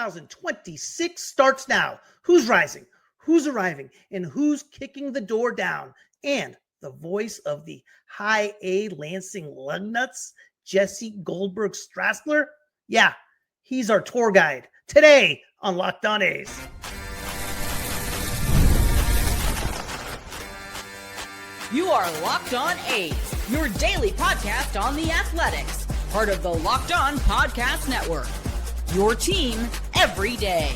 2026 starts now. Who's rising? Who's arriving? And who's kicking the door down? And the voice of the High-A Lansing Lugnuts, Jesse Goldberg-Strassler? Yeah, he's our tour guide today on Locked On A's. You are Locked On A's, your daily podcast on the Athletics, part of the Locked On Podcast Network. Your team every day.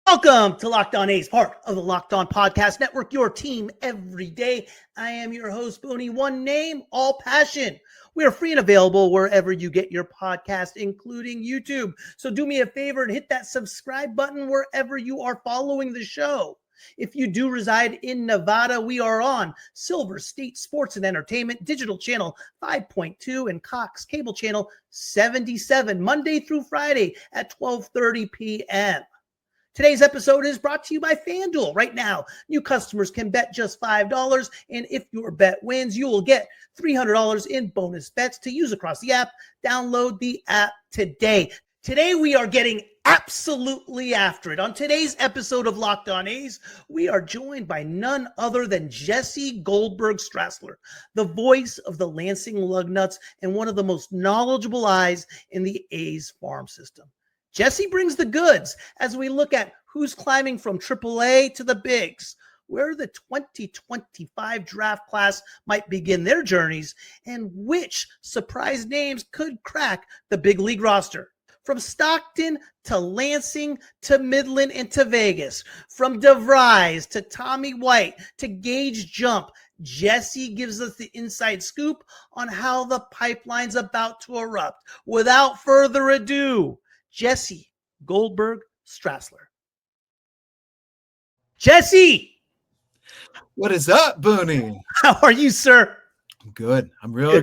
Welcome to Locked On A's, part of the Locked On Podcast Network, your team every day. I am your host, Booney. One name, all passion. We are free and available wherever you get your podcast, including YouTube. So do me a favor and hit that subscribe button wherever you are following the show. If you do reside in Nevada, we are on Silver State Sports and Entertainment, Digital Channel 5.2 and Cox Cable Channel 77, Monday through Friday at 12:30 p.m. Today's episode is brought to you by FanDuel. Right now, new customers can bet just $5, and if your bet wins, you will get $300 in bonus bets to use across the app. Download the app today. Today, we are getting absolutely after it. On today's episode of Locked On A's, we are joined by none other than Jesse Goldberg-Strassler, the voice of the Lansing Lugnuts and one of the most knowledgeable eyes in the A's farm system. Jesse brings the goods as we look at who's climbing from AAA to the bigs, where the 2025 draft class might begin their journeys, and which surprise names could crack the big league roster. From Stockton to Lansing to Midland and to Vegas, from De Vries to Tommy White to Gage Jump, Jesse gives us the inside scoop on how the pipeline's about to erupt. Without further ado, Jesse Goldberg-Strassler. Jesse! What is up, Booney? How are you, sir? I'm good. I'm really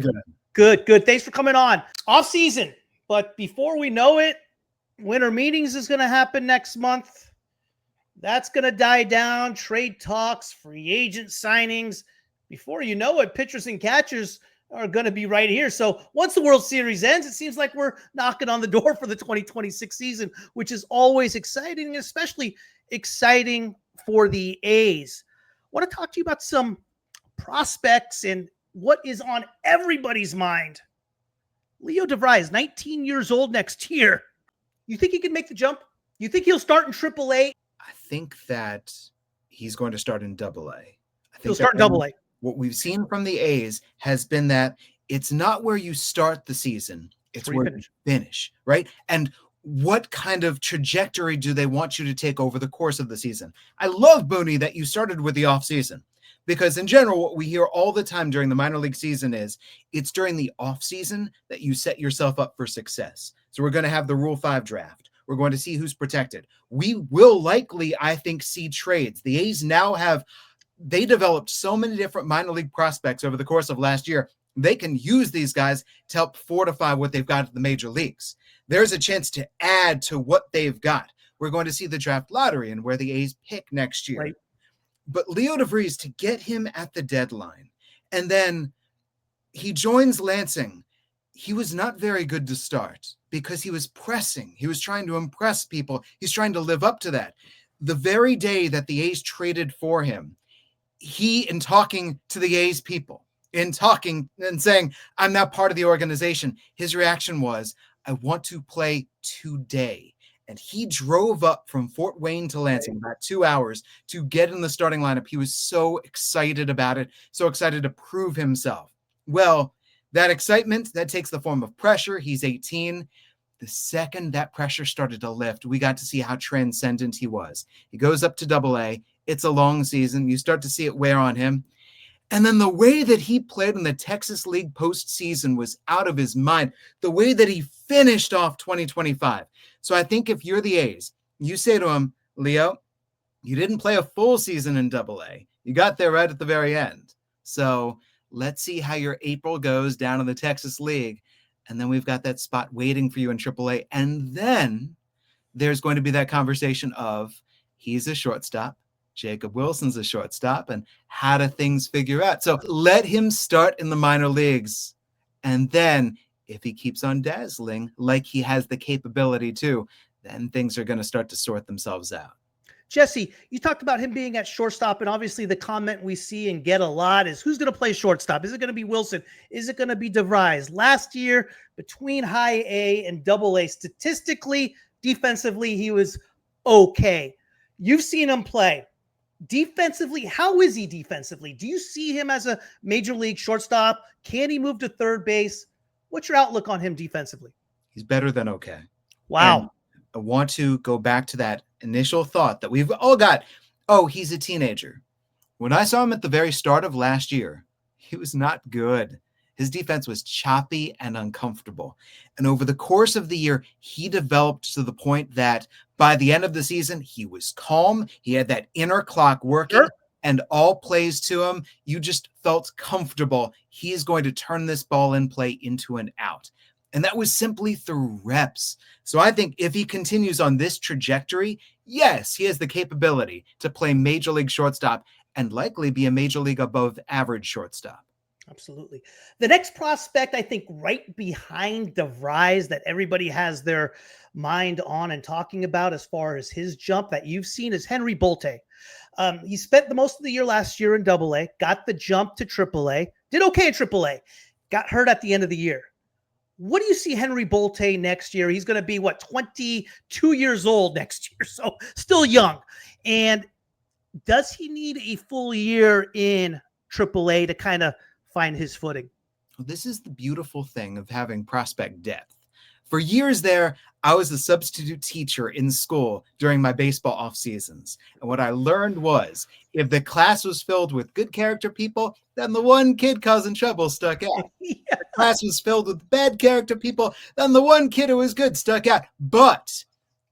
good. Good. Thanks for coming on. Off season, but before we know it, winter meetings is going to happen next month. That's going to die down. Trade talks, free agent signings. Before you know it, pitchers and catchers are going to be right here. So once the World Series ends, it seems like we're knocking on the door for the 2026 season, which is always exciting, especially exciting for the A's. I want to talk to you about some prospects and what is on everybody's mind. Leo De Vries, 19 years old next year. You think he can make the jump? You think he'll start in AAA? I think that he's going to start in AA. He'll start in AA. What we've seen from the A's has been that it's not where you start the season, it's where you finish, right? And what kind of trajectory do they want you to take over the course of the season? I love, Booney, that you started with the offseason, because in general, what we hear all the time during the minor league season is it's during the offseason that you set yourself up for success. So we're going to have the Rule 5 draft. We're going to see who's protected. We will likely, I think, see trades. The A's now they developed so many different minor league prospects over the course of last year. They can use these guys to help fortify what they've got at the major leagues. There's a chance to add to what they've got. We're going to see the draft lottery and where the A's pick next year. Right. But Leo De Vries, to get him at the deadline, and then he joins Lansing, he was not very good to start because he was pressing. He was trying to impress people. He's trying to live up to that. The very day that the A's traded for him, he, in talking to the A's people, in talking and saying, I'm not part of the organization, his reaction was, I want to play today. And he drove up from Fort Wayne to Lansing about 2 hours to get in the starting lineup. He was so excited about it, so excited to prove himself. Well, that excitement, that takes the form of pressure. He's 18. The second that pressure started to lift, we got to see how transcendent he was. He goes up to AA. It's a long season. You start to see it wear on him. And then the way that he played in the Texas League postseason was out of his mind. The way that he finished off 2025. So I think if you're the A's, you say to him, Leo, you didn't play a full season in AA. You got there right at the very end. So let's see how your April goes down in the Texas League. And then we've got that spot waiting for you in AAA. And then there's going to be that conversation of he's a shortstop. Jacob Wilson's a shortstop, and how do things figure out? So let him start in the minor leagues. And then if he keeps on dazzling like he has the capability to, then things are going to start to sort themselves out. Jesse, you talked about him being at shortstop, and obviously the comment we see and get a lot is, who's going to play shortstop? Is it going to be Wilson? Is it going to be De Vries? Last year, between high A and double A, statistically, defensively, he was okay. You've seen him play. Defensively, how is he defensively? Do you see him as a major league shortstop? Can he move to third base? What's your outlook on him defensively? He's better than okay. Wow. And I want to go back to that initial thought that we've all got. Oh, he's a teenager. When I saw him at the very start of last year, he was not good. His defense was choppy and uncomfortable. And over the course of the year, he developed to the point that by the end of the season, he was calm. He had that inner clock working. Sure. And all plays to him, you just felt comfortable. He is going to turn this ball in play into an out. And that was simply through reps. So I think if he continues on this trajectory, yes, he has the capability to play major league shortstop and likely be a major league above average shortstop. Absolutely. The next prospect, I think, right behind De Vries that everybody has their mind on and talking about as far as his jump that you've seen is Henry Bolte. He spent the most of the year last year in Double A, got the jump to Triple A, did okay in Triple A, got hurt at the end of the year. What do you see Henry Bolte next year? He's going to be, 22 years old next year, so still young. And does he need a full year in Triple A to kind of find his footing? This is the beautiful thing of having prospect depth. For years there, I was a substitute teacher in school during my baseball off seasons. And what I learned was if the class was filled with good character people, then the one kid causing trouble stuck out. Yeah. If the class was filled with bad character people, then the one kid who was good stuck out. But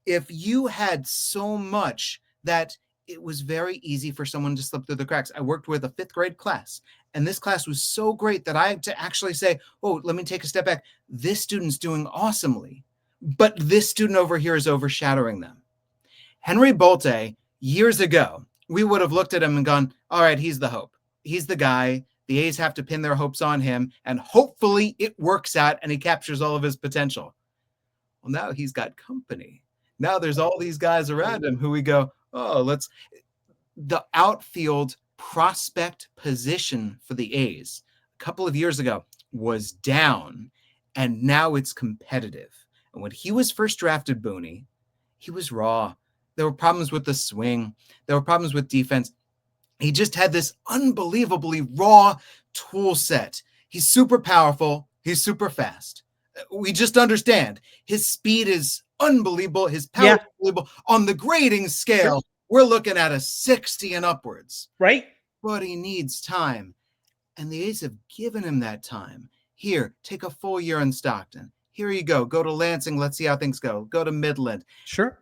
if you had so much that it was very easy for someone to slip through the cracks. I worked with a 5th grade class, and this class was so great that I had to actually say, oh, let me take a step back. This student's doing awesomely, but this student over here is overshadowing them. Henry Bolte, years ago, we would have looked at him and gone, all right, he's the hope. He's the guy. The A's have to pin their hopes on him, and hopefully it works out and he captures all of his potential. Well, now he's got company. Now there's all these guys around him who we go, the outfield prospect position for the A's a couple of years ago was down, and now it's competitive. And when he was first drafted, Booney, he was raw. There were problems with the swing. There were problems with defense. He just had this unbelievably raw tool set. He's super powerful. He's super fast. We just understand his speed is unbelievable. His power is unbelievable. On the grading scale, we're looking at a 60 and upwards. Right. But he needs time. And the A's have given him that time. Here, take a full year in Stockton. Here you go. Go to Lansing. Let's see how things go. Go to Midland. Sure.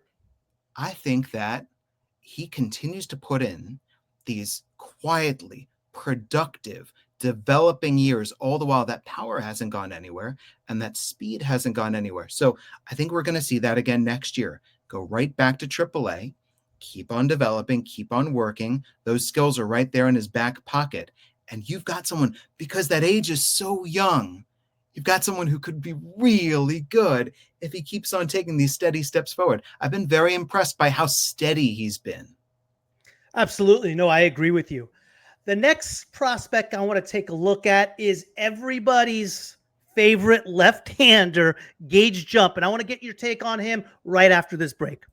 I think that he continues to put in these quietly productive, developing years, all the while that power hasn't gone anywhere and that speed hasn't gone anywhere. So I think we're going to see that again next year. Go right back to AAA, keep on developing, keep on working. Those skills are right there in his back pocket. And you've got someone, because that age is so young, you've got someone who could be really good if he keeps on taking these steady steps forward. I've been very impressed by how steady he's been. Absolutely. No, I agree with you. The next prospect I want to take a look at is everybody's favorite left-hander, Gage Jump. And I want to get your take on him right after this break.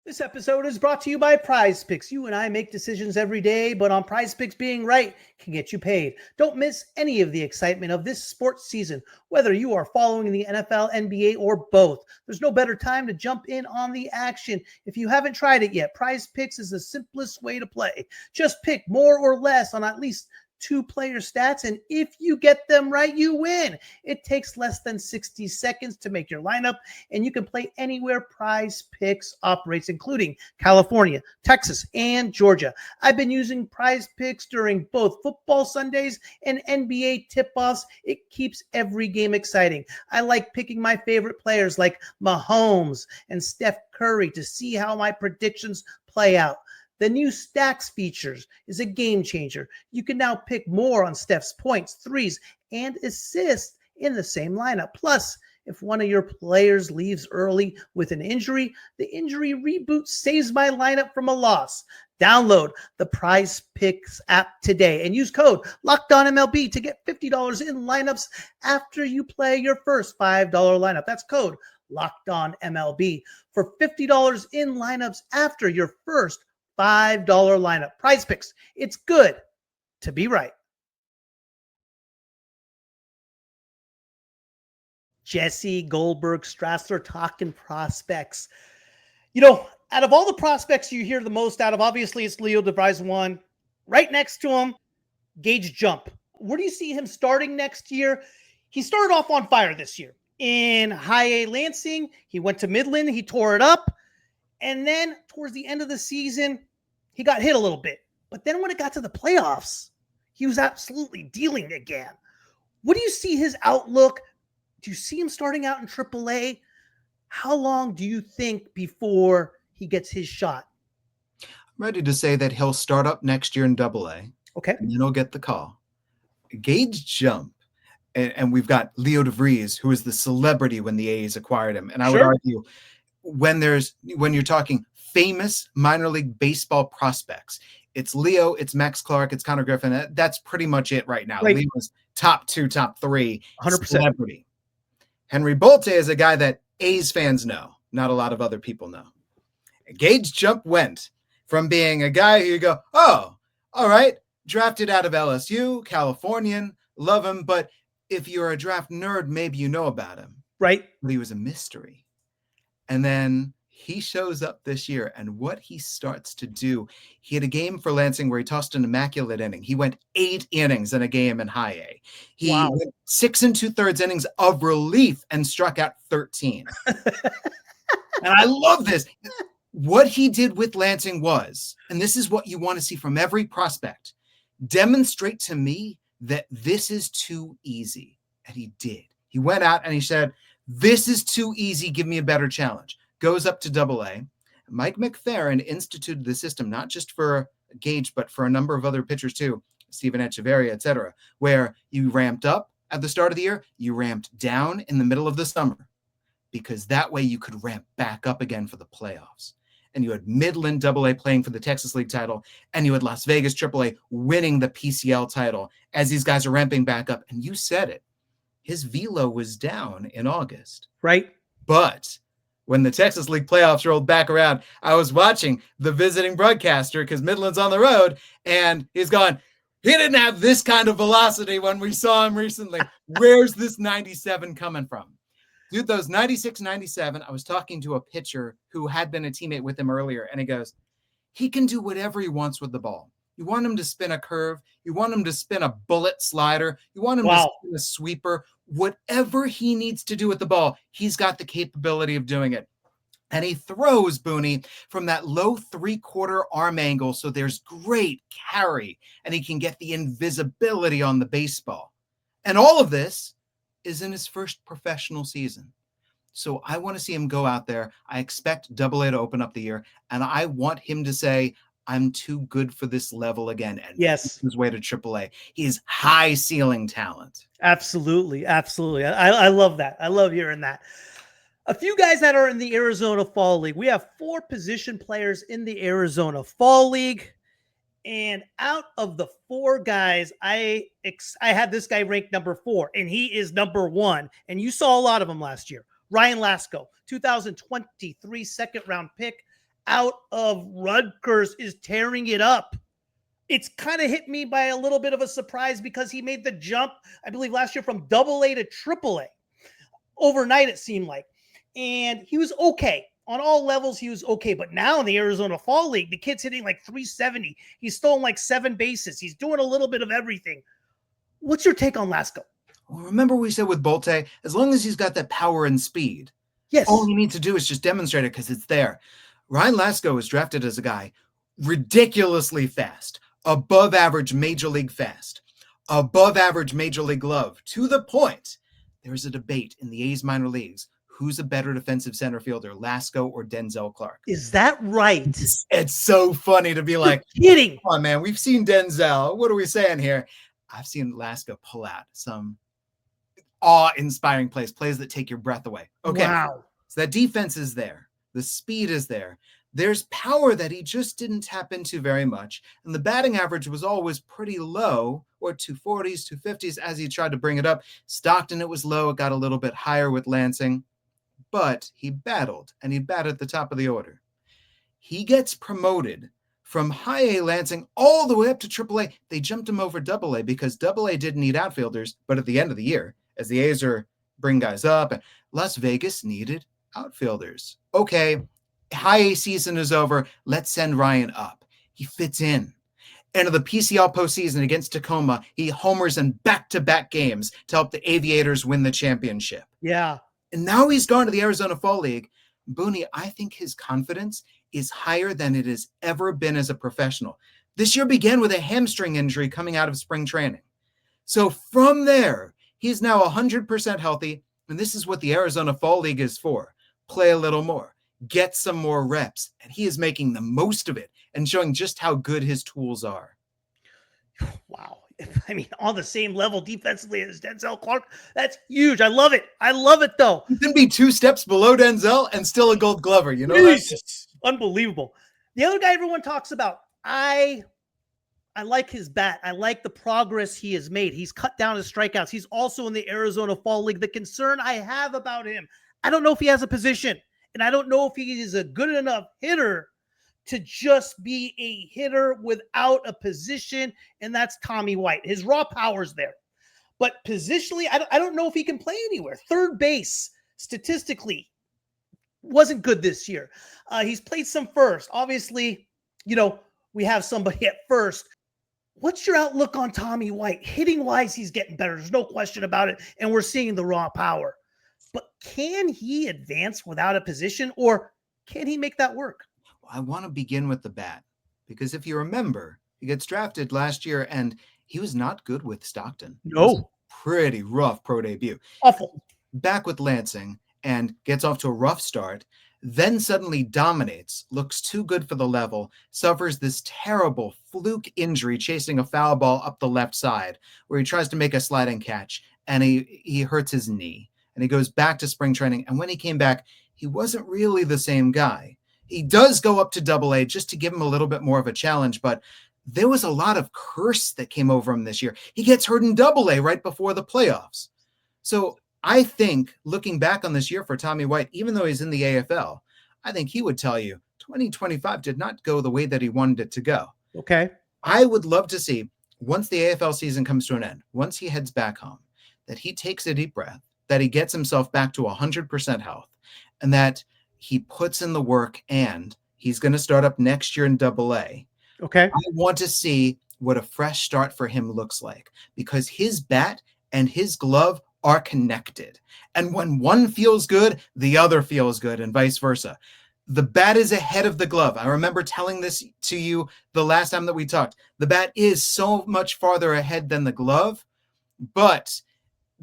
This episode is brought to you by Prize Picks. You and I make decisions every day, but on Prize Picks, being right can get you paid. Don't miss any of the excitement of this sports season, whether you are following the NFL, NBA, or both. There's no better time to jump in on the action. If you haven't tried it yet, Prize Picks is the simplest way to play. Just pick more or less on at least 2 player stats, and if you get them right, you win. It takes less than 60 seconds to make your lineup, and you can play anywhere Prize Picks operates, including California, Texas, and Georgia. I've been using Prize Picks during both football Sundays and NBA tip-offs. It keeps every game exciting. I like picking my favorite players like Mahomes and Steph Curry to see how my predictions play out. The new Stacks features is a game changer. You can now pick more on Steph's points, threes, and assists in the same lineup. Plus, if one of your players leaves early with an injury, the injury reboot saves my lineup from a loss. Download the Prize Picks app today and use code LOCKEDONMLB to get $50 in lineups after you play your first $5 lineup. That's code LOCKEDONMLB for $50 in lineups after your first $5 lineup. Prize Picks. It's good to be right. Jesse Goldberg-Strassler talking prospects. Out of all the prospects you hear the most out of, obviously it's Leo De Vries one. Right next to him, Gage Jump. Where do you see him starting next year? He started off on fire this year. In High-A Lansing, he went to Midland, he tore it up. And then towards the end of the season, he got hit a little bit. But then when it got to the playoffs, he was absolutely dealing again. What do you see his outlook? Do you see him starting out in AAA? How long do you think before he gets his shot? I'm ready to say that he'll start up next year in AA. Okay. And then he'll get the call. Gage Jump. And we've got Leo De Vries, who was the celebrity when the A's acquired him. And I would argue when you're talking famous minor league baseball prospects, it's Leo, it's Max Clark, it's Connor Griffin. That's pretty much it right now. Right. Leo's top 2, top 3 100%. Celebrity. Henry Bolte is a guy that A's fans know. Not a lot of other people know. Gage Jump went from being a guy who you go, oh, all right, drafted out of LSU, Californian, love him. But if you're a draft nerd, maybe you know about him. Right. But he was a mystery. And then he shows up this year, and what he starts to do, he had a game for Lansing where he tossed an immaculate inning. He went 8 innings in a game in High-A. He went 6 2/3 innings of relief and struck out 13. And I love this. What he did with Lansing was, and this is what you want to see from every prospect, demonstrate to me that this is too easy. And he did. He went out and he said, this is too easy. Give me a better challenge. Goes up to AA. Mike McFerrin instituted the system, not just for Gage, but for a number of other pitchers too, Steven Echeverria, et cetera, where you ramped up at the start of the year, you ramped down in the middle of the summer, because that way you could ramp back up again for the playoffs. And you had Midland AA playing for the Texas League title, and you had Las Vegas AAA winning the PCL title as these guys are ramping back up. And you said it. His velo was down in August. Right. But when the Texas League playoffs rolled back around, I was watching the visiting broadcaster because Midland's on the road, and he's gone, he didn't have this kind of velocity when we saw him recently. Where's this 97 coming from? Dude, those 96, 97, I was talking to a pitcher who had been a teammate with him earlier, and he goes, he can do whatever he wants with the ball. You want him to spin a curve. You want him to spin a bullet slider. You want him to spin a sweeper. Whatever he needs to do with the ball, he's got the capability of doing it. And he throws, Booney, from that low 3/4 arm angle, so there's great carry, and he can get the invisibility on the baseball. And all of this is in his first professional season. So I want to see him go out there. I expect AA to open up the year, and I want him to say, I'm too good for this level again. And his way to AAA. He is high ceiling talent. Absolutely. Absolutely. I love that. I love hearing that. A few guys that are in the Arizona Fall League. We have 4 position players in the Arizona Fall League. And out of the 4 guys, I had this guy ranked number 4, and he is number 1. And you saw a lot of them last year. Ryan Lasko, 2023 second-round pick out of Rutgers, is tearing it up. It's kind of hit me by a little bit of a surprise because he made the jump, I believe, last year from AA to AAA. Overnight, it seemed like. And he was okay. On all levels, he was okay. But now in the Arizona Fall League, the kid's hitting like 370. He's stolen like 7 bases. He's doing a little bit of everything. What's your take on Lasko? Well, remember we said with Bolte, as long as he's got that power and speed, all he needs to do is just demonstrate it because it's there. Ryan Lasko was drafted as a guy ridiculously fast, above average major league fast, above average major league glove, to the point there's a debate in the A's minor leagues. who's a better defensive center fielder, Lasco or Denzel Clark. Is that right? It's so funny to be like, kidding. Come on, man. We've seen Denzel. What are we saying here? I've seen Lasco pull out some awe-inspiring plays that take your breath away. Okay. Wow. So that defense is there. The speed is there. There's power that he just didn't tap into very much. And the batting average was always pretty low, or 240s, 250s as he tried to bring it up. Stockton, it was low. It got a little bit higher with Lansing. But he battled, and he batted at the top of the order. He gets promoted from High-A Lansing all the way up to AAA. They jumped him over AA because AA didn't need outfielders. But at the end of the year, as the A's are bring guys up, Las Vegas needed outfielders. Okay, High-A season is over. Let's send Ryan up. He fits in. And in the PCL postseason against Tacoma, he homers in back-to-back games to help the Aviators win the championship. Yeah. And now he's gone to the Arizona Fall League. Booney, I think his confidence is higher than it has ever been as a professional. This year began with a hamstring injury coming out of spring training. So from there, he's now 100% healthy. And this is what the Arizona Fall League is for. Play a little more. Get some more reps. And he is making the most of it and showing just how good his tools are. Wow. I mean, on the same level defensively as Denzel Clark. That's huge. I love it. I love it, though. He can be 2 steps below Denzel and still a Gold Glover. You know Jesus. Unbelievable. The other guy everyone talks about, I like his bat. I like the progress he has made. He's cut down his strikeouts. He's also in the Arizona Fall League. The concern I have about him, I don't know if he has a position, and I don't know if he is a good enough hitter to just be a hitter without a position, and that's Tommy White. His raw power's there. But positionally, I don't know if he can play anywhere. Third base, statistically, wasn't good this year. He's played some first. Obviously, we have somebody at first. What's your outlook on Tommy White? Hitting-wise, he's getting better. There's no question about it, and we're seeing the raw power. But can he advance without a position, or can he make that work? I want to begin with the bat, because if you remember, he gets drafted last year, and he was not good with Stockton. No. Pretty rough pro debut. Awful. Back with Lansing, and gets off to a rough start, then suddenly dominates, looks too good for the level, suffers this terrible fluke injury chasing a foul ball up the left side, where he tries to make a sliding catch, and he hurts his knee. And he goes back to spring training, and when he came back, he wasn't really the same guy. He does go up to AA just to give him a little bit more of a challenge, but there was a lot of curse that came over him this year. He gets hurt in AA right before the playoffs. So I think looking back on this year for Tommy White, even though he's in the AFL, I think he would tell you 2025 did not go the way that he wanted it to go. Okay. I would love to see, once the AFL season comes to an end, once he heads back home, that he takes a deep breath, that he gets himself back to 100% health, and that he puts in the work, and he's going to start up next year in AA. Okay. I want to see what a fresh start for him looks like, because his bat and his glove are connected. And when one feels good, the other feels good, and vice versa. The bat is ahead of the glove. I remember telling this to you the last time that we talked. The bat is so much farther ahead than the glove, but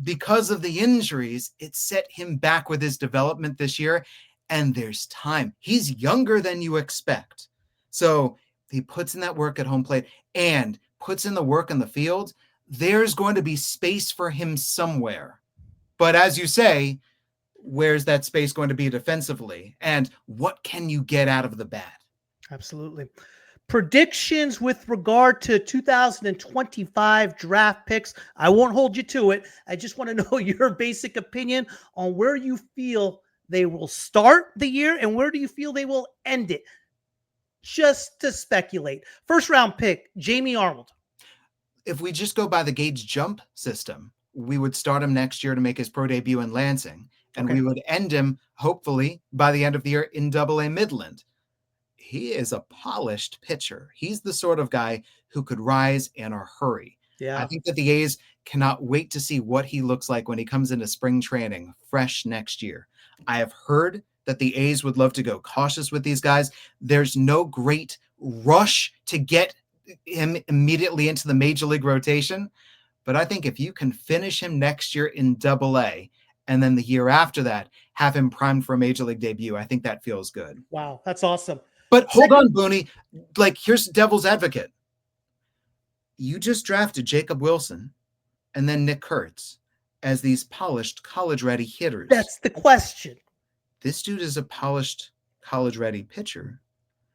because of the injuries, it set him back with his development this year. And there's time. He's younger than you expect. So he puts in that work at home plate and puts in the work in the field. There's going to be space for him somewhere. But as you say, where's that space going to be defensively? And what can you get out of the bat? Absolutely. Predictions with regard to 2025 draft picks. I won't hold you to it. I just want to know your basic opinion on where you feel they will start the year and where do you feel they will end it? Just to speculate. First round pick, Jamie Arnold. If we just go by the Gage Jump system, we would start him next year to make his pro debut in Lansing, and we would end him, hopefully, by the end of the year in AA Midland. He is a polished pitcher. He's the sort of guy who could rise in a hurry. Yeah. I think that the A's cannot wait to see what he looks like when he comes into spring training fresh next year. I have heard that the A's would love to go cautious with these guys. There's no great rush to get him immediately into the major league rotation. But I think if you can finish him next year in AA and then the year after that, have him primed for a major league debut. I think that feels good. Wow, that's awesome. But hold on, Booney. Like, here's devil's advocate. You just drafted Jacob Wilson and then Nick Kurtz as these polished college-ready hitters. That's the question. This dude is a polished college-ready pitcher.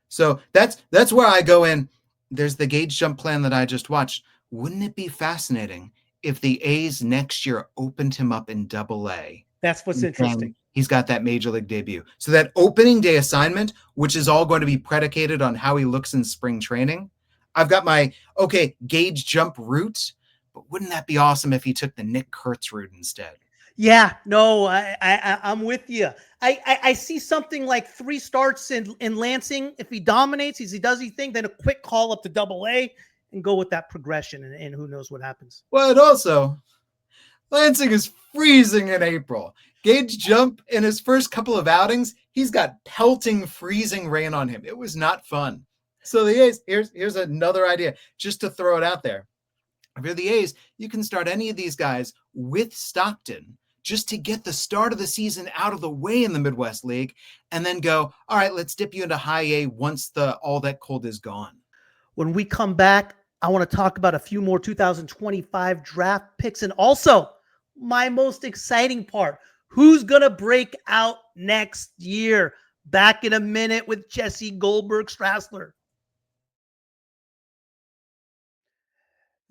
So that's where I go in. There's the Gage Jump plan that I just watched. Wouldn't it be fascinating if the A's next year opened him up in Double-A? That's what's interesting. He's got that major league debut. So that opening day assignment, which is all going to be predicated on how he looks in spring training. I've got my, Gage Jump route, but wouldn't that be awesome if he took the Nick Kurtz route instead? Yeah, no, I'm with you. I see something like 3 starts in Lansing. If he dominates, he does his thing, then a quick call up to Double-A and go with that progression, and who knows what happens. Well, and also, Lansing is freezing in April. Gage Jump, in his first couple of outings, he's got pelting, freezing rain on him. It was not fun. So the A's, here's another idea, just to throw it out there. For the A's, you can start any of these guys with Stockton just to get the start of the season out of the way in the Midwest League, and then go, all right, let's dip you into High-A once all that cold is gone. When we come back, I want to talk about a few more 2025 draft picks, and also my most exciting part, who's going to break out next year. Back in a minute with Jesse Goldberg-Strassler.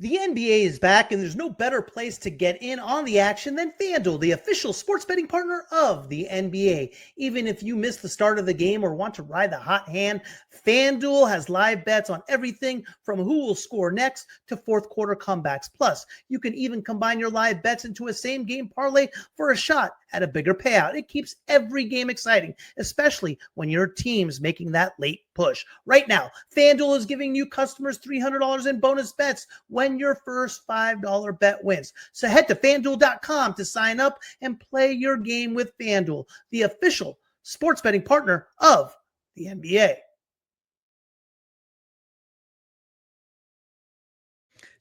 The NBA is back, and there's no better place to get in on the action than FanDuel, the official sports betting partner of the NBA. Even if you missed the start of the game or want to ride the hot hand, FanDuel has live bets on everything from who will score next to fourth quarter comebacks. Plus, you can even combine your live bets into a same-game parlay for a shot at a bigger payout. It keeps every game exciting, especially when your team's making that late push. Right now, FanDuel is giving new customers $300 in bonus bets when your first $5 bet wins. So head to FanDuel.com to sign up and play your game with FanDuel, the official sports betting partner of the NBA.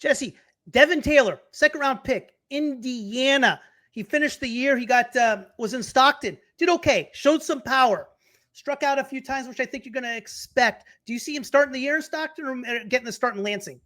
Jesse, Devin Taylor, second-round pick, Indiana. He finished the year. He was in Stockton. Did okay. Showed some power. Struck out a few times, which I think you're going to expect. Do you see him starting the year in Stockton or getting the start in Lansing?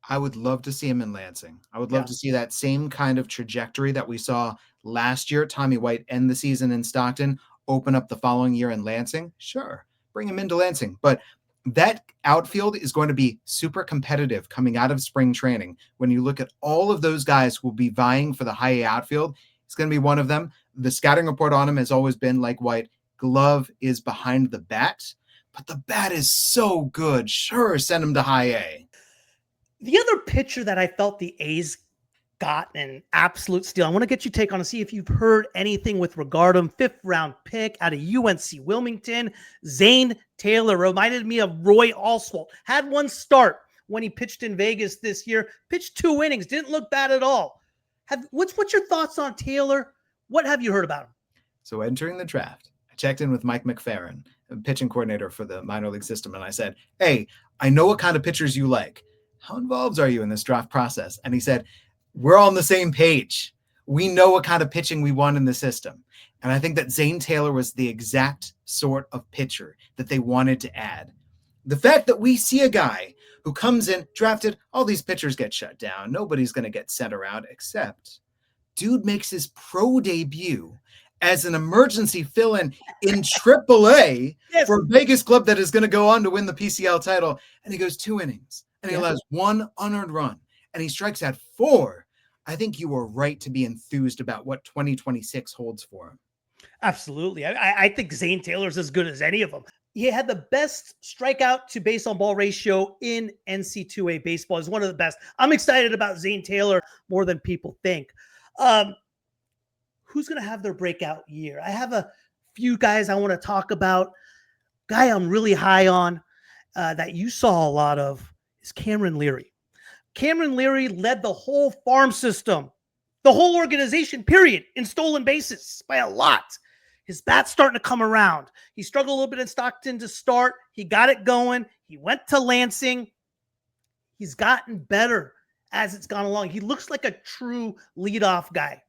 I would love to see him in Lansing. I would love to see that same kind of trajectory that we saw last year. Tommy White end the season in Stockton, open up the following year in Lansing. Sure, bring him into Lansing. But that outfield is going to be super competitive coming out of spring training. When you look at all of those guys who will be vying for the High-A outfield, it's going to be one of them. The scouting report on him has always been like White. Glove is behind the bat, but the bat is so good. Sure, send him to High-A. The other pitcher that I felt the A's got an absolute steal, I want to get your take on to see if you've heard anything with regard to him. 5th-round pick out of UNC Wilmington, Zane Taylor. Reminded me of Roy Oswalt. Had one start when he pitched in Vegas this year. Pitched 2 innings. Didn't look bad at all. What's your thoughts on Taylor? What have you heard about him? So entering the draft, I checked in with Mike McFerrin, a pitching coordinator for the minor league system, and I said, hey, I know what kind of pitchers you like. How involved are you in this draft process? And he said, we're on the same page. We know what kind of pitching we want in the system. And I think that Zane Taylor was the exact sort of pitcher that they wanted to add. The fact that we see a guy who comes in, drafted, all these pitchers get shut down. Nobody's going to get sent around, except dude makes his pro debut as an emergency fill-in in AAA for a Vegas club that is going to go on to win the PCL title. And he goes 2 innings, and he allows 1 unearned run, and he strikes out 4. I think you were right to be enthused about what 2026 holds for him. Absolutely. I think Zane Taylor's as good as any of them. He had the best strikeout to base on ball ratio in NC2A baseball. He's one of the best. I'm excited about Zane Taylor more than people think. Who's going to have their breakout year? I have a few guys I want to talk about. Guy I'm really high on that you saw a lot of is Cameron Leary. Cameron Leary led the whole farm system, the whole organization, period, in stolen bases by a lot. His bat's starting to come around. He struggled a little bit in Stockton to start. He got it going. He went to Lansing. He's gotten better as it's gone along. He looks like a true leadoff guy.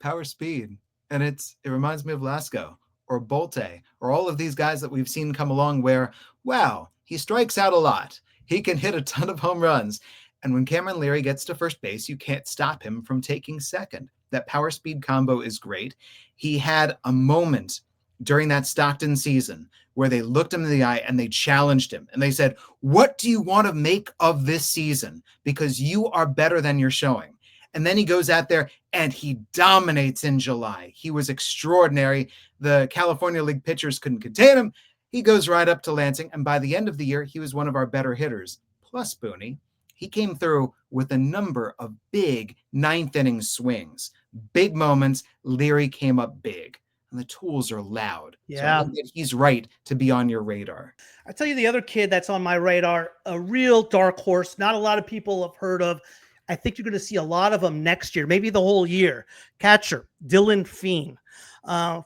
power speed. And it reminds me of Lasco or Bolte or all of these guys that we've seen come along where, wow, he strikes out a lot. He can hit a ton of home runs. And when Cameron Leary gets to first base, you can't stop him from taking second. That power speed combo is great. He had a moment during that Stockton season where they looked him in the eye and they challenged him. And they said, what do you want to make of this season? Because you are better than you're showing. And then he goes out there and he dominates in July. He was extraordinary. The California League pitchers couldn't contain him. He goes right up to Lansing. And by the end of the year, he was one of our better hitters. Plus, Booney, he came through with a number of big ninth inning swings, big moments. Leary came up big. And the tools are loud. Yeah. So I think that he's right to be on your radar. I tell you, the other kid that's on my radar, a real dark horse, not a lot of people have heard of. I think you're going to see a lot of them next year, maybe the whole year. Catcher, Dylan Fien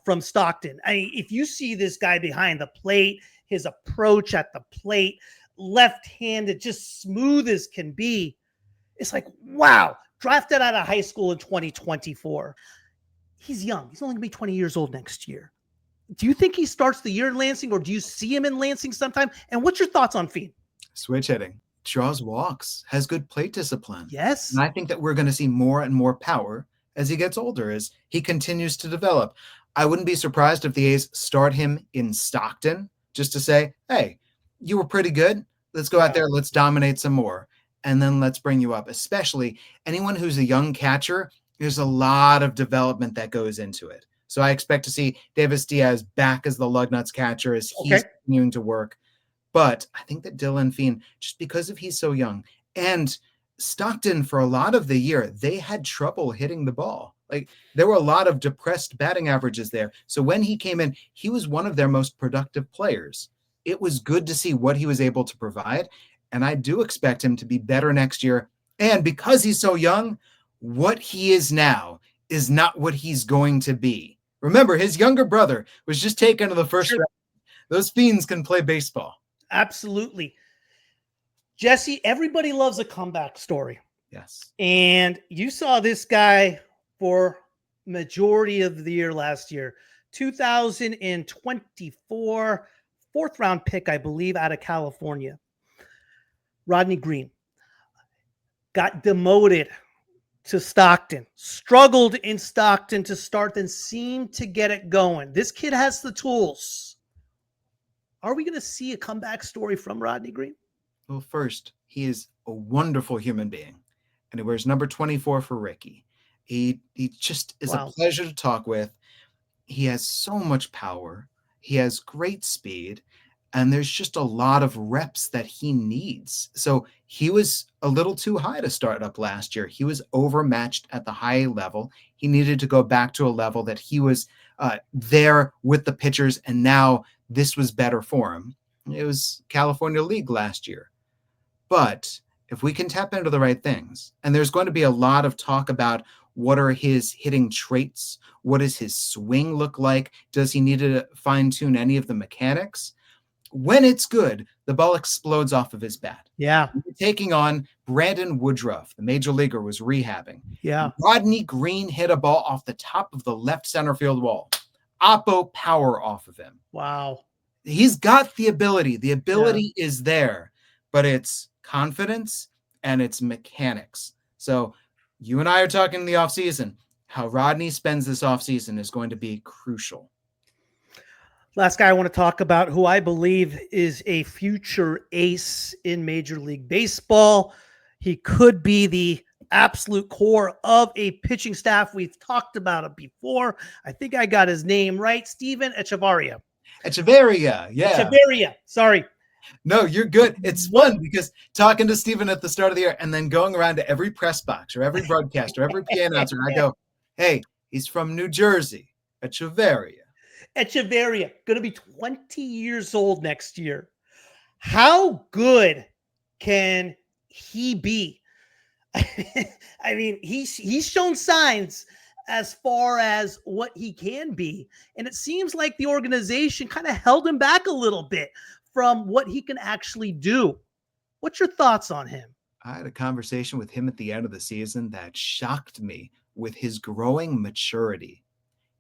from Stockton. If you see this guy behind the plate, his approach at the plate, left-handed, just smooth as can be, it's like, wow, drafted out of high school in 2024. He's young. He's only going to be 20 years old next year. Do you think he starts the year in Lansing, or do you see him in Lansing sometime? And what's your thoughts on Fien? Switch hitting, draws walks, has good plate discipline. Yes. And I think that we're going to see more and more power as he gets older, as he continues to develop. I wouldn't be surprised if the A's start him in Stockton just to say, hey, you were pretty good. Let's go out there. Let's dominate some more. And then let's bring you up, especially anyone who's a young catcher. There's a lot of development that goes into it. So I expect to see Davis Diaz back as the Lugnuts catcher as he's continuing to work. But I think that Dylan Fien, just because of he's so young, and Stockton for a lot of the year, they had trouble hitting the ball. Like there were a lot of depressed batting averages there. So when he came in, he was one of their most productive players. It was good to see what he was able to provide. And I do expect him to be better next year. And because he's so young, what he is now is not what he's going to be. Remember, his younger brother was just taken to the first round. Those fiends can play baseball. Absolutely. Jesse, everybody loves a comeback story. Yes. And you saw this guy for majority of the year last year. 2024, fourth round pick, I believe, out of California. Rodney Green got demoted to Stockton, struggled in Stockton to start, then seemed to get it going. This kid has the tools. Are we going to see a comeback story from Rodney Green? Well, first, he is a wonderful human being, and he wears number 24 for Ricky. He just is a pleasure to talk with. He has so much power. He has great speed, and there's just a lot of reps that he needs. So he was a little too high to start up last year. He was overmatched at the high level. He needed to go back to a level that he was there with the pitchers, and now this was better for him. It was California League last year. But if we can tap into the right things, and there's going to be a lot of talk about what are his hitting traits, what does his swing look like, does he need to fine-tune any of the mechanics? When it's good, the ball explodes off of his bat. Yeah. Taking on Brandon Woodruff, the major leaguer, was rehabbing. Yeah. Rodney Green hit a ball off the top of the left center field wall. Oppo power off of him. Wow. He's got the ability. The ability is there, but it's confidence and it's mechanics. So you and I are talking in the offseason. How Rodney spends this offseason is going to be crucial. Last guy I want to talk about, who I believe is a future ace in Major League Baseball. He could be the absolute core of a pitching staff. We've talked about it before. I think I got his name right. Steven Echevarria. Echevarria, yeah. Echevarria, sorry. No, you're good. It's fun because talking to Steven at the start of the year and then going around to every press box or every broadcast or every PA announcer, I go, hey, he's from New Jersey, Echevarria. Echevarria, going to be 20 years old next year. How good can he be? I mean, he's shown signs as far as what he can be. And it seems like the organization kind of held him back a little bit from what he can actually do. What's your thoughts on him? I had a conversation with him at the end of the season that shocked me with his growing maturity.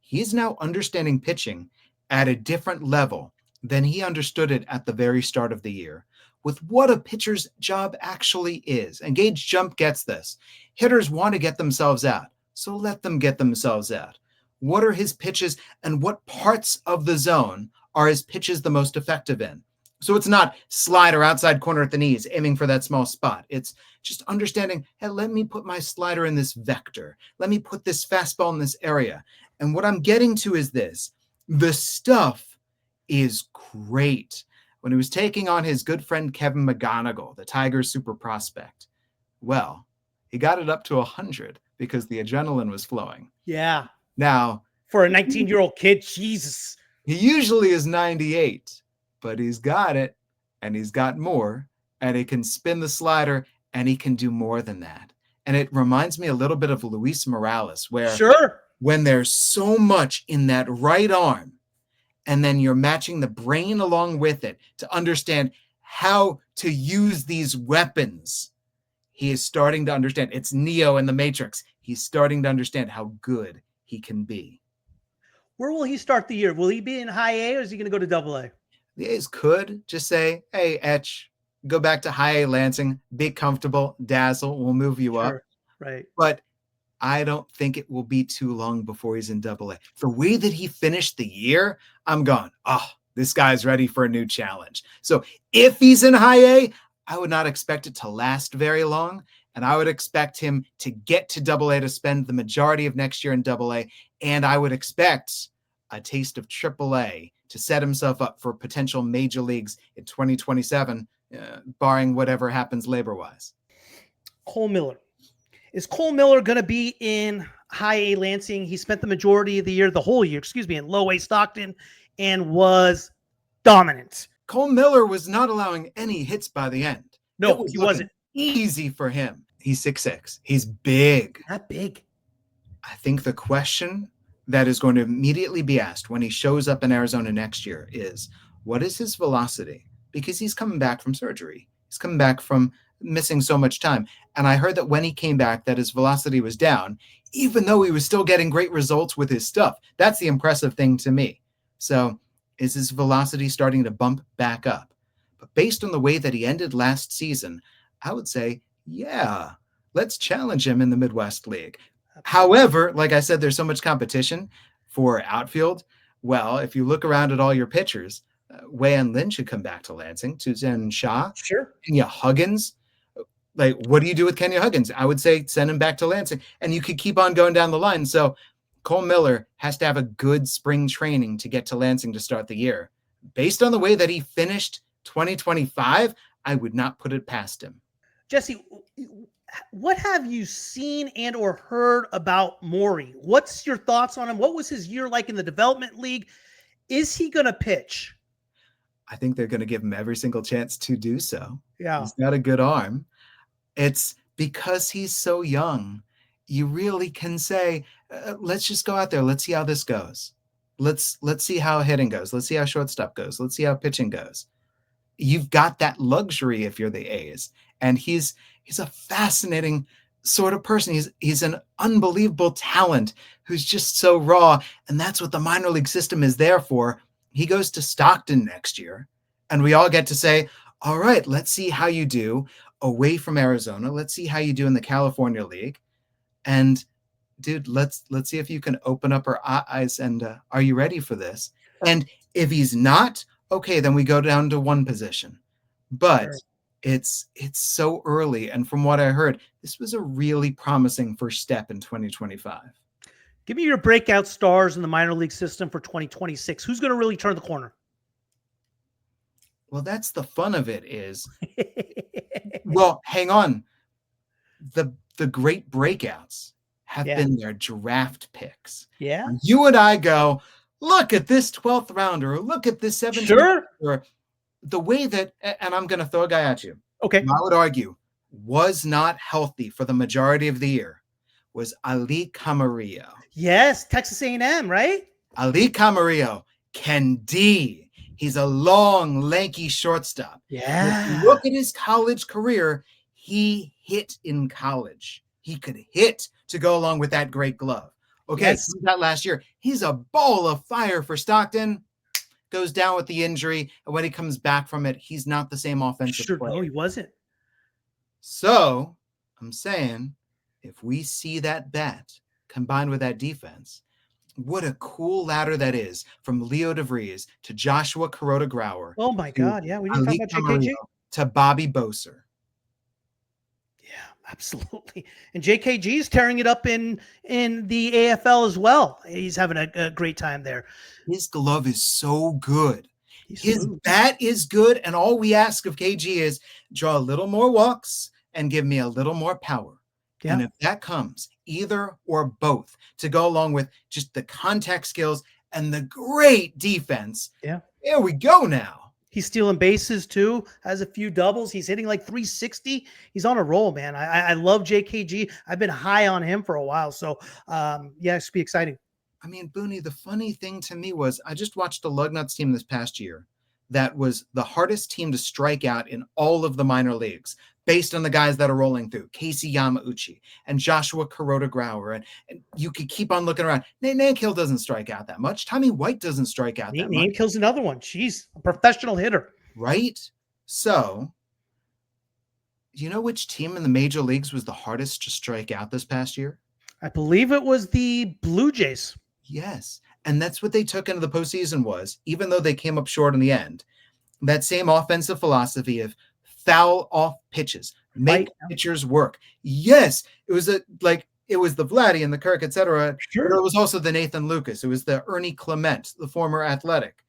He's now understanding pitching at a different level than he understood it at the very start of the year, with what a pitcher's job actually is. And Gage Jump gets this. Hitters want to get themselves out, so let them get themselves out. What are his pitches and what parts of the zone are his pitches the most effective in? So it's not slider outside corner at the knees, aiming for that small spot. It's just understanding, hey, let me put my slider in this vector. Let me put this fastball in this area. And what I'm getting to is this. The stuff is great. When he was taking on his good friend Kevin McGonigal, the Tigers super prospect, well, he got it up to 100 because the adrenaline was flowing. Yeah. Now, for a 19-year-old kid, Jesus. He usually is 98, but he's got it, and he's got more, and he can spin the slider, and he can do more than that. And it reminds me a little bit of Luis Morales, where when there's so much in that right arm, and then you're matching the brain along with it to understand how to use these weapons, he is starting to understand. It's Neo in the Matrix. He's starting to understand how good he can be. Where will he start the year? Will he be in High-A or is he going to go to Double-A? The A's could just say, hey, Etch, go back to High-A Lansing, be comfortable, dazzle, we'll move you up. Right. But I don't think it will be too long before he's in Double-A. The way that he finished the year, I'm going, oh, this guy's ready for a new challenge. So if he's in High-A, I would not expect it to last very long. And I would expect him to get to Double-A to spend the majority of next year in Double-A. And I would expect a taste of Triple-A to set himself up for potential major leagues in 2027, barring whatever happens labor-wise. Cole Miller. Is Cole Miller going to be in High-A Lansing? He spent the majority of the year, the whole year, in Low-A Stockton and was dominant. Cole Miller was not allowing any hits by the end. No, he wasn't. Easy for him. He's 6'6". He's big. Not big. I think the question that is going to immediately be asked when he shows up in Arizona next year is, what is his velocity? Because he's coming back from surgery. He's coming back from missing so much time. And I heard that when he came back, that his velocity was down, even though he was still getting great results with his stuff. That's the impressive thing to me. So is his velocity starting to bump back up? But based on the way that he ended last season, I would say, yeah, let's challenge him in the Midwest League. However, like I said, there's so much competition for outfield. Well, if you look around at all your pitchers, Wei-An Lin should come back to Lansing. Tuzan Shah, Kenya Huggins. Like, what do you do with Kenya Huggins? I would say send him back to Lansing, and you could keep on going down the line. So Cole Miller has to have a good spring training to get to Lansing to start the year. Based on the way that he finished 2025, I would not put it past him. Jesse, what have you seen and or heard about Maury? What's your thoughts on him? What was his year like in the development league? Is he going to pitch? I think they're going to give him every single chance to do so. Yeah. He's got a good arm. It's because he's so young. You really can say, let's just go out there. Let's see how this goes. Let's see how hitting goes. Let's see how shortstop goes. Let's see how pitching goes. You've got that luxury if you're the A's. And he's a fascinating sort of person. He's an unbelievable talent who's just so raw. And that's what the minor league system is there for. He goes to Stockton next year, and we all get to say, all right, let's see how you do away from Arizona. Let's see how you do in the California League. And dude, let's see if you can open up our eyes and are you ready for this? And if he's not, okay, then we go down to one position. But it's so early. And from what I heard, this was a really promising first step in 2025. Give me your breakout stars in the minor league system for 2026. Who's going to really turn the corner? Well, that's the fun of it is, well, hang on. The great breakouts have been their draft picks. Yeah. You and I go, look at this 12th rounder, or look at this 17th. Sure. Or the way that, and I'm going to throw a guy at you. Okay. I would argue was not healthy for the majority of the year was Ali Camarillo. Yes. Texas A&M, right? Ali Camarillo can D. He's a long, lanky shortstop. Yeah. If you look at his college career, he hit in college. He could hit to go along with that great glove. Okay, Yes. that last year, he's a ball of fire for Stockton. Goes down with the injury, and when he comes back from it, he's not the same offensive Sure. player. No, he wasn't. So I'm saying, if we see that bat combined with that defense, what a cool ladder that is, from Leo De Vries to Joshua Kuroda-Grauer. Oh my to God. Yeah. We didn't talk Ali about Camarillo JKG. to Bobby Boser. Yeah, absolutely. And JKG is tearing it up in the AFL as well. He's having a great time there. His glove is so good. He's His smooth. bat is good, and all we ask of KG is draw a little more walks and give me a little more power. Yeah. And if that comes, either or both, to go along with just the contact skills and the great defense, Yeah. there we go now. He's stealing bases too, has a few doubles. He's hitting like 360. He's on a roll, man. I love JKG. I've been high on him for a while. So, yeah, it should be exciting. I mean, Booney, the funny thing to me was I just watched the Lugnuts team this past year that was the hardest team to strike out in all of the minor leagues based on the guys that are rolling through. Casey Yamauchi and Joshua Kuroda-Grauer. And you could keep on looking around. Nankill doesn't strike out that much. Tommy White doesn't strike out that much. Nankill's another one. She's a professional hitter. Right? So, do you know which team in the major leagues was the hardest to strike out this past year? I believe it was the Blue Jays. Yes. And that's what they took into the postseason was, even though they came up short in the end, that same offensive philosophy of foul off pitches, make pitchers work. Yes. It was it was the Vladdy and the Kirk, etc. Sure. But it was also the Nathan Lucas. It was the Ernie Clement, the former Athletic.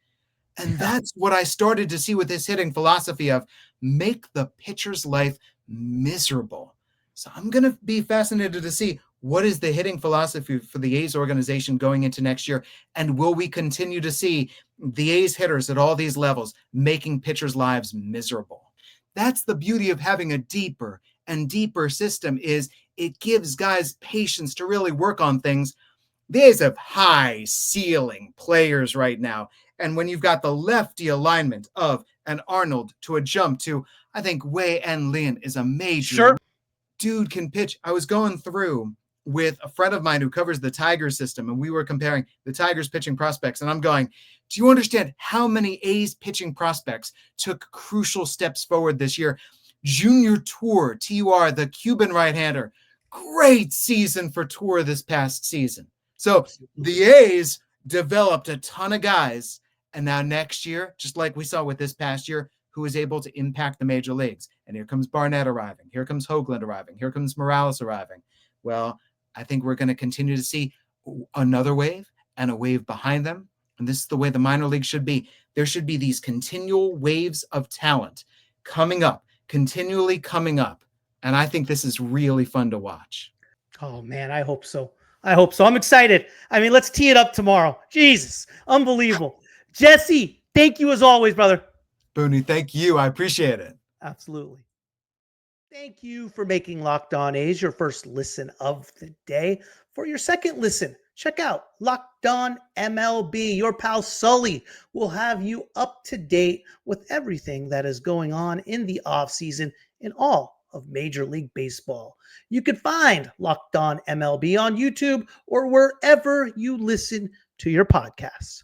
And that's what I started to see with this hitting philosophy of make the pitcher's life miserable. So I'm going to be fascinated to see what is the hitting philosophy for the A's organization going into next year? And will we continue to see the A's hitters at all these levels making pitchers' lives miserable? That's the beauty of having a deeper and deeper system is it gives guys patience to really work on things. The A's have high ceiling players right now. And when you've got the lefty alignment of an Arnold to a Jump to, I think Wei and Lin is a major. Sure. Dude can pitch. I was going through with a friend of mine who covers the Tigers system, and we were comparing the Tigers pitching prospects. And I'm going, do you understand how many A's pitching prospects took crucial steps forward this year? Junior Tour, TUR, the Cuban right-hander, great season for Tour this past season. So the A's developed a ton of guys, and now next year, just like we saw with this past year, who is able to impact the major leagues. And here comes Barnett arriving. Here comes Hoagland arriving. Here comes Morales arriving. Well, I think we're going to continue to see another wave and a wave behind them. And this is the way the minor league should be. There should be these continual waves of talent coming up, continually coming up. And I think this is really fun to watch. Oh, man, I hope so. I hope so. I'm excited. I mean, let's tee it up tomorrow. Jesus, unbelievable. Jesse, thank you as always, brother. Booney, thank you. I appreciate it. Absolutely. Thank you for making Locked On A's your first listen of the day. For your second listen, check out Locked On MLB. Your pal Sully will have you up to date with everything that is going on in the offseason in all of Major League Baseball. You can find Locked On MLB on YouTube or wherever you listen to your podcasts.